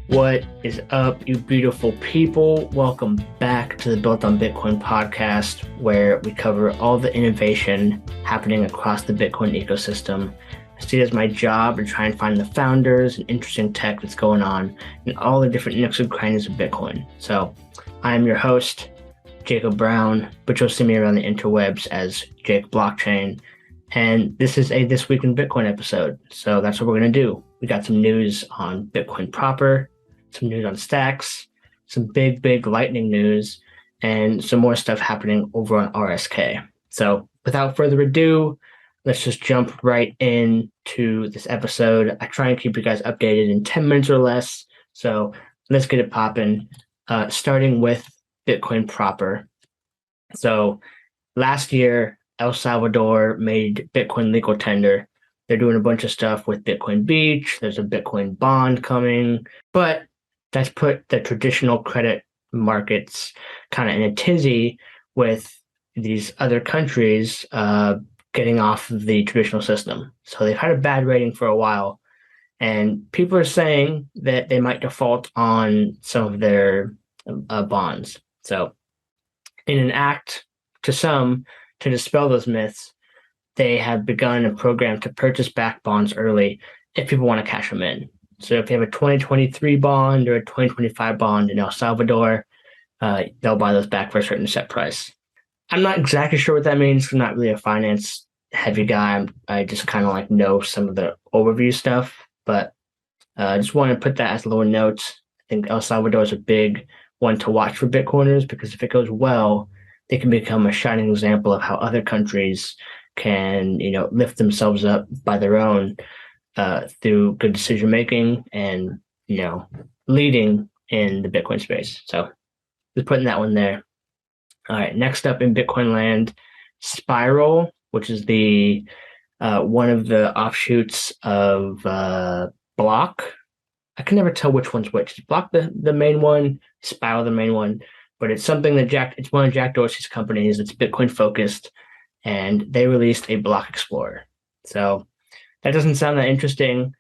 What is up, you beautiful people? Welcome back to the Built on Bitcoin podcast, where we cover all the innovation happening across the Bitcoin ecosystem. I see it as my job to try and find the founders and interesting tech that's going on in all the different nooks and crannies of Bitcoin. So I'm your host, Jacob Brown, but you'll see me around the interwebs as Jake Blockchain. And this is a This Week in Bitcoin episode. So that's what we're going to do. We got some news on Bitcoin proper, some news on stacks, some big lightning news, and some more stuff happening over on RSK. So without further ado, let's just jump right into this episode. I try and keep you guys updated in 10 minutes or less. So let's get it popping, starting with Bitcoin proper. So last year, El Salvador made Bitcoin legal tender. They're doing a bunch of stuff with Bitcoin Beach. There's a Bitcoin bond coming, but that's put the traditional credit markets kind of in a tizzy with these other countries getting off of the traditional system. So they've had a bad rating for a while, and people are saying that they might default on some of their bonds. So in an act to dispel those myths, they have begun a program to purchase back bonds early if people want to cash them in. So if you have a 2023 bond or a 2025 bond in El Salvador, they'll buy those back for a certain set price. I'm not exactly sure what that means. I'm not really a finance heavy guy. I just kind of like know some of the overview stuff, but I just want to put that as a little note. I think El Salvador is a big one to watch for Bitcoiners, because if it goes well, they can become a shining example of how other countries can, lift themselves up by their own through good decision making and, leading in the Bitcoin space. So just putting that one there. All right, next up in Bitcoin land, Spiral, which is the one of the offshoots of Block. I can never tell which one's which. Is Block the main one, Spiral the main one, but it's something that it's one of Jack Dorsey's companies. It's Bitcoin focused, and they released a Block Explorer. So that doesn't sound that interesting,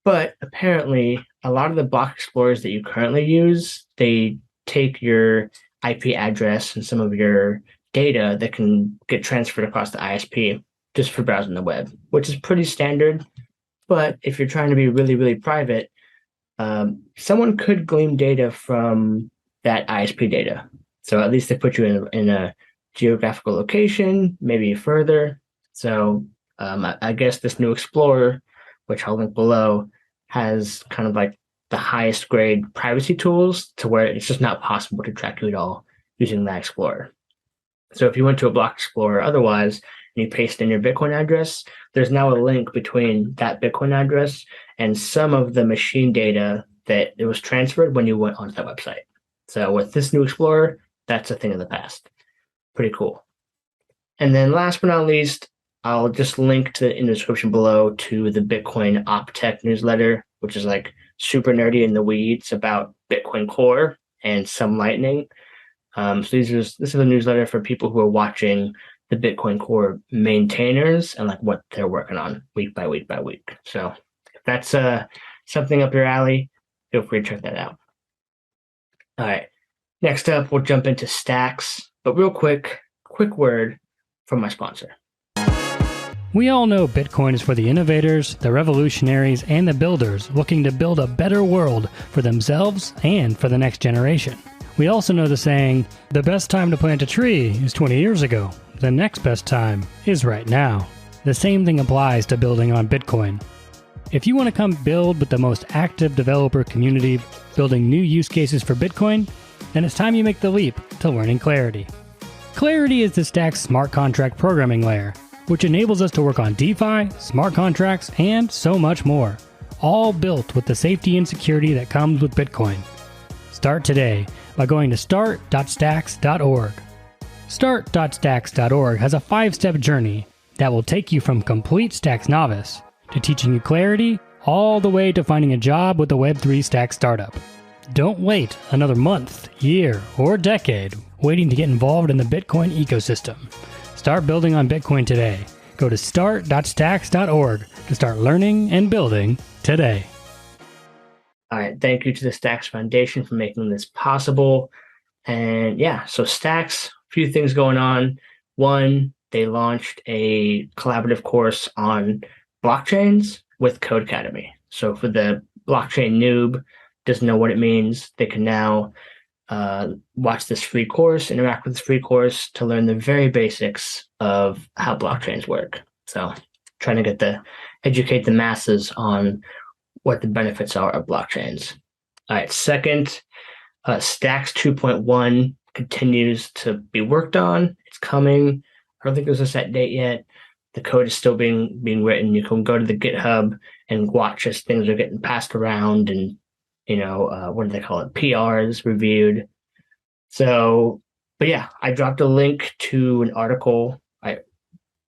but apparently a lot of the Block Explorers that you currently use, they take your IP address and some of your data that can get transferred across the ISP just for browsing the web, which is pretty standard. But if you're trying to be really private, someone could glean data from that ISP data. So at least they put you in a geographical location, maybe further. So I guess this new Explorer, which I'll link below, has kind of like the highest grade privacy tools to where it's just not possible to track you at all using that Explorer. So if you went to a Block Explorer otherwise, and you paste in your Bitcoin address, there's now a link between that Bitcoin address and some of the machine data that it was transferred when you went onto that website. So with this new Explorer, that's a thing of the past. Pretty cool. And then last but not least, I'll just link in the description below to the Bitcoin OpTech newsletter, which is like super nerdy in the weeds about Bitcoin Core and some Lightning. So this is a newsletter for people who are watching the Bitcoin Core maintainers and like what they're working on week by week. So if that's something up your alley, feel free to check that out. All right. Next up, we'll jump into stacks, but real quick word from my sponsor. We all know Bitcoin is for the innovators, the revolutionaries, and the builders looking to build a better world for themselves and for the next generation. We also know the saying, the best time to plant a tree is 20 years ago. The next best time is right now. The same thing applies to building on Bitcoin. If you want to come build with the most active developer community building new use cases for Bitcoin, then it's time you make the leap to learning Clarity. Clarity is the Stack's smart contract programming layer, which enables us to work on DeFi, smart contracts, and so much more, all built with the safety and security that comes with Bitcoin. Start today by going to start.stacks.org. Start.stacks.org has a 5-step journey that will take you from complete Stacks novice to teaching you Clarity all the way to finding a job with a Web3 Stack startup. Don't wait another month, year, or decade waiting to get involved in the Bitcoin ecosystem. Start building on Bitcoin today. Go to start.stacks.org to start learning and building today. All right. Thank you to the Stacks Foundation for making this possible. And yeah, so Stacks, a few things going on. One, they launched a collaborative course on blockchains with Code Academy. So for the blockchain noob, doesn't know what it means, they can now watch this free course, interact with this free course to learn the very basics of how blockchains work. So trying to educate the masses on what the benefits are of blockchains. All right, second, Stacks 2.1 continues to be worked on. It's coming. I don't think there's a set date yet. The code is still being written. You can go to the GitHub and watch as things are getting passed around and, what do they call it? PRs reviewed. So, but yeah, I dropped a link to an article.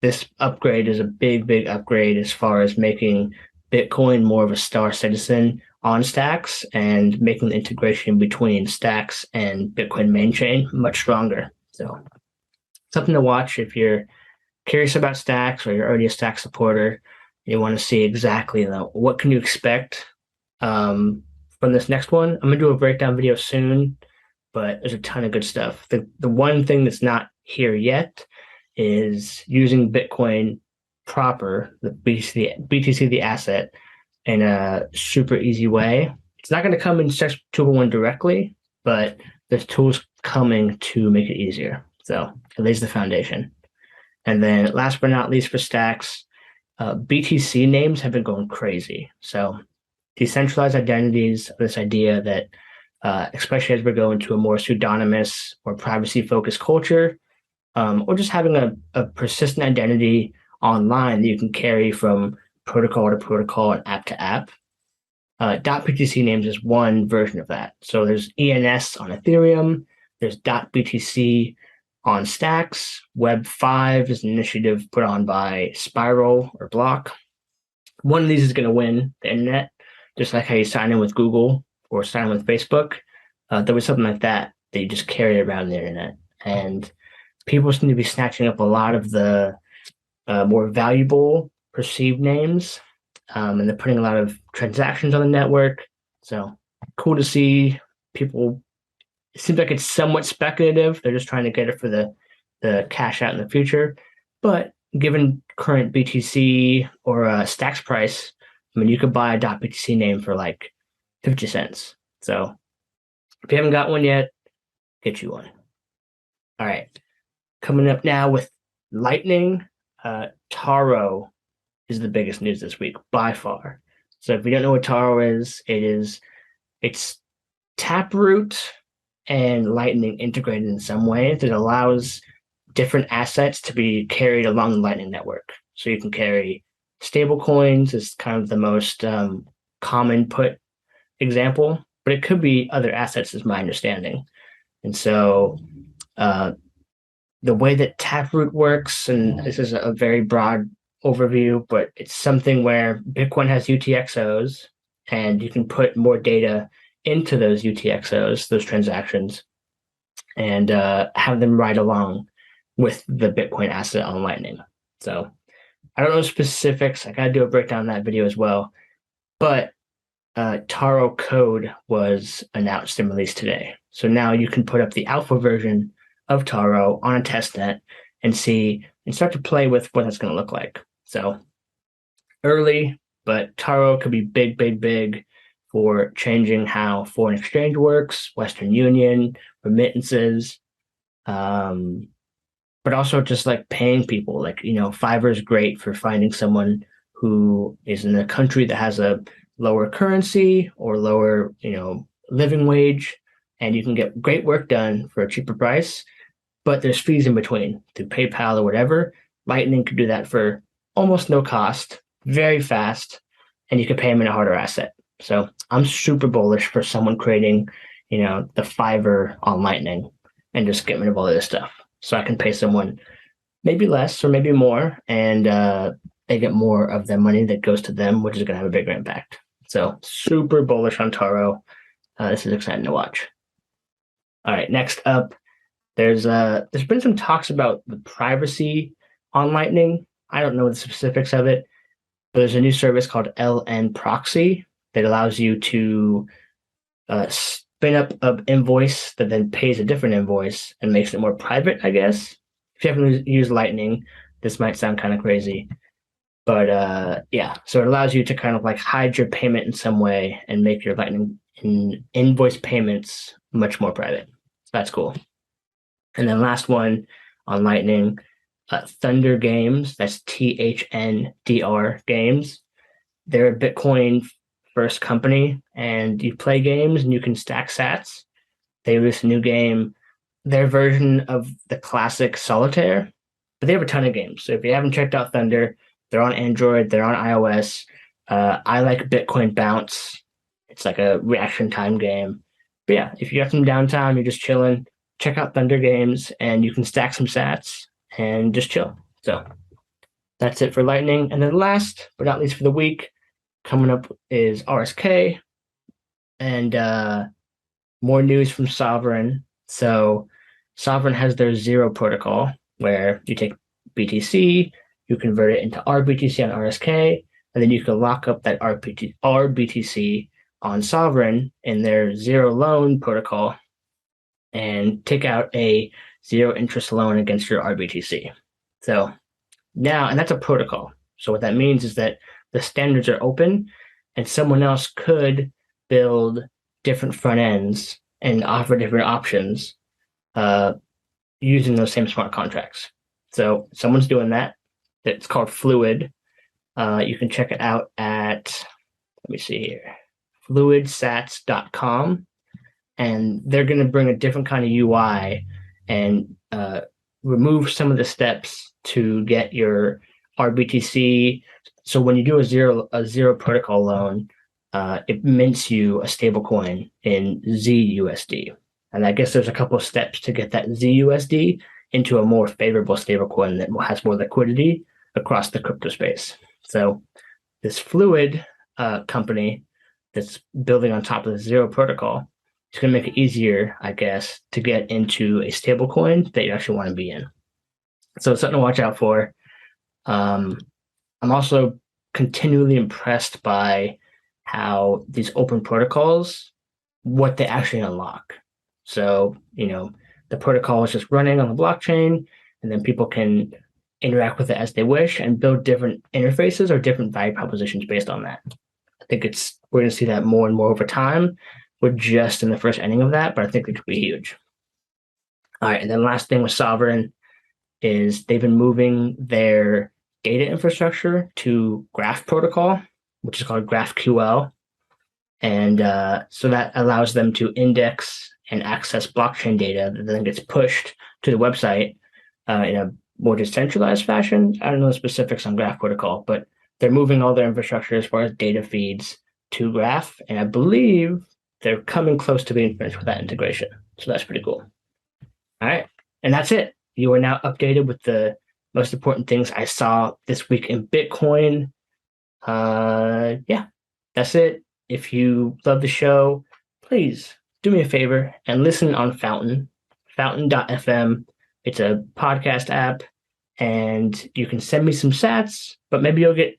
This upgrade is a big, big upgrade as far as making Bitcoin more of a star citizen on Stacks and making the integration between Stacks and Bitcoin main chain much stronger. So something to watch if you're curious about Stacks or you're already a Stacks supporter. You want to see exactly what can you expect from this next one. I'm going to do a breakdown video soon, but there's a ton of good stuff. The one thing that's not here yet is using Bitcoin proper, the BTC, the asset, in a super easy way. It's not going to come in Stacks 2.1 directly, but there's tools coming to make it easier. So it lays the foundation. And then last but not least for Stacks, BTC names have been going crazy. So decentralized identities, this idea that especially as we're going to a more pseudonymous or privacy-focused culture, or just having a persistent identity online that you can carry from protocol to protocol and app to app. .btc names is one version of that. So there's ENS on Ethereum, there's .btc on Stacks. Web 5 is an initiative put on by Spiral or Block. One of these is going to win the internet, just like how you sign in with Google or sign in with Facebook. There was something like that you just carry around the internet. And people seem to be snatching up a lot of the more valuable perceived names, and they're putting a lot of transactions on the network. So cool to see people. It seems like it's somewhat speculative. They're just trying to get it for the cash out in the future. But given current BTC or Stacks price, I mean, you could buy a .btc name for like 50 cents. So if you haven't got one yet, get you one. All right. Coming up now with Lightning, Taro is the biggest news this week by far. So if you don't know what Taro is, it's Taproot and Lightning integrated in some way that allows different assets to be carried along the Lightning network. So you can carry stable coins is kind of the most common put example, but it could be other assets is my understanding. And so the way that Taproot works, and this is a very broad overview, but it's something where Bitcoin has UTXOs and you can put more data into those UTXOs, those transactions, and have them ride along with the Bitcoin asset on Lightning. So I don't know specifics. I got to do a breakdown of that video as well. But Taro code was announced and released today. So now you can put up the alpha version of Taro on a testnet and see and start to play with what that's going to look like. So early, but Taro could be big, big, big for changing how foreign exchange works, Western Union, remittances, but also just like paying people. Like, Fiverr is great for finding someone who is in a country that has a lower currency or lower, living wage, and you can get great work done for a cheaper price, but there's fees in between through PayPal or whatever. Lightning could do that for almost no cost, very fast, and you could pay them in a harder asset. So I'm super bullish for someone creating, the Fiverr on Lightning and just get rid of all of this stuff. So I can pay someone maybe less or maybe more, and they get more of the money that goes to them, which is going to have a bigger impact. So super bullish on Taro. This is exciting to watch. All right, next up, there's been some talks about the privacy on Lightning. I don't know the specifics of it, but there's a new service called LN Proxy that allows you to spin up an invoice that then pays a different invoice and makes it more private, I guess. If you haven't used Lightning, this might sound kind of crazy. But yeah, so it allows you to kind of like hide your payment in some way and make your Lightning invoice payments much more private. So that's cool. And then last one on Lightning, Thunder Games. That's THNDR Games. They're a Bitcoin first company, and you play games and you can stack sats. They released a new game, their version of the classic Solitaire, but they have a ton of games. So if you haven't checked out Thunder, they're on Android, they're on iOS. I like Bitcoin Bounce. It's like a reaction time game. But yeah, if you have some downtime, you're just chilling, check out Thunder Games, and you can stack some sats and just chill. So that's it for Lightning. And then last but not least for the week, coming up is RSK and more news from Sovereign. So Sovereign has their Zero protocol where you take BTC, you convert it into RBTC on RSK, and then you can lock up that RBTC on Sovereign in their Zero Loan protocol and take out a zero interest loan against your RBTC. So now, and that's a protocol. So what that means is that the standards are open and someone else could build different front ends and offer different options using those same smart contracts. So someone's doing that. It's called Fluid. You can check it out at, let me see here, fluidsats.com. And they're going to bring a different kind of UI and remove some of the steps to get your RBTC. So when you do a zero protocol loan, it mints you a stablecoin in ZUSD. And I guess there's a couple of steps to get that ZUSD into a more favorable stablecoin that has more liquidity across the crypto space. So this Fluid company that's building on top of the Zero protocol, it's going to make it easier, I guess, to get into a stablecoin that you actually want to be in. So it's something to watch out for. I'm also continually impressed by how these open protocols, what they actually unlock. So, the protocol is just running on the blockchain, and then people can interact with it as they wish and build different interfaces or different value propositions based on that. I think we're going to see that more and more over time. We're just in the first inning of that, but I think it could be huge. All right, and then last thing with Sovereign is they've been moving their data infrastructure to Graph protocol, which is called GraphQL. And so that allows them to index and access blockchain data that then gets pushed to the website in a more decentralized fashion. I don't know the specifics on Graph protocol, but they're moving all their infrastructure as far as data feeds to Graph. And I believe they're coming close to being finished with that integration. So that's pretty cool. All right. And that's it. You are now updated with the most important things I saw this week in Bitcoin. Yeah, that's it. If you love the show, please do me a favor and listen on fountain.fm. It's a podcast app, and you can send me some sats, but maybe you'll get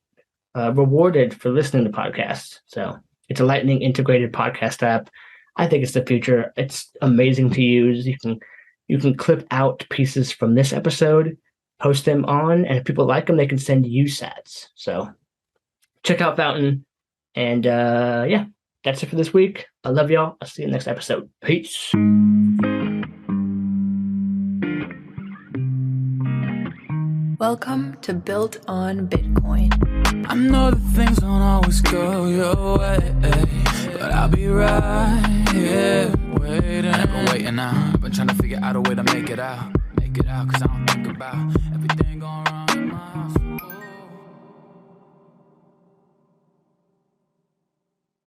rewarded for listening to podcasts. So it's a Lightning integrated podcast app. I think it's the future. It's amazing to use. You can clip out pieces from this episode, post them on, and if people like them, they can send you sats. So check out Fountain. And yeah, that's it for this week. I love y'all. I'll see you next episode. Peace. Welcome to Built on Bitcoin. I know that things don't always go your way, but I'll be right here waiting. I've been waiting now. I've been trying to figure out a way to make it out. Cause I don't think about everything going wrong in my house.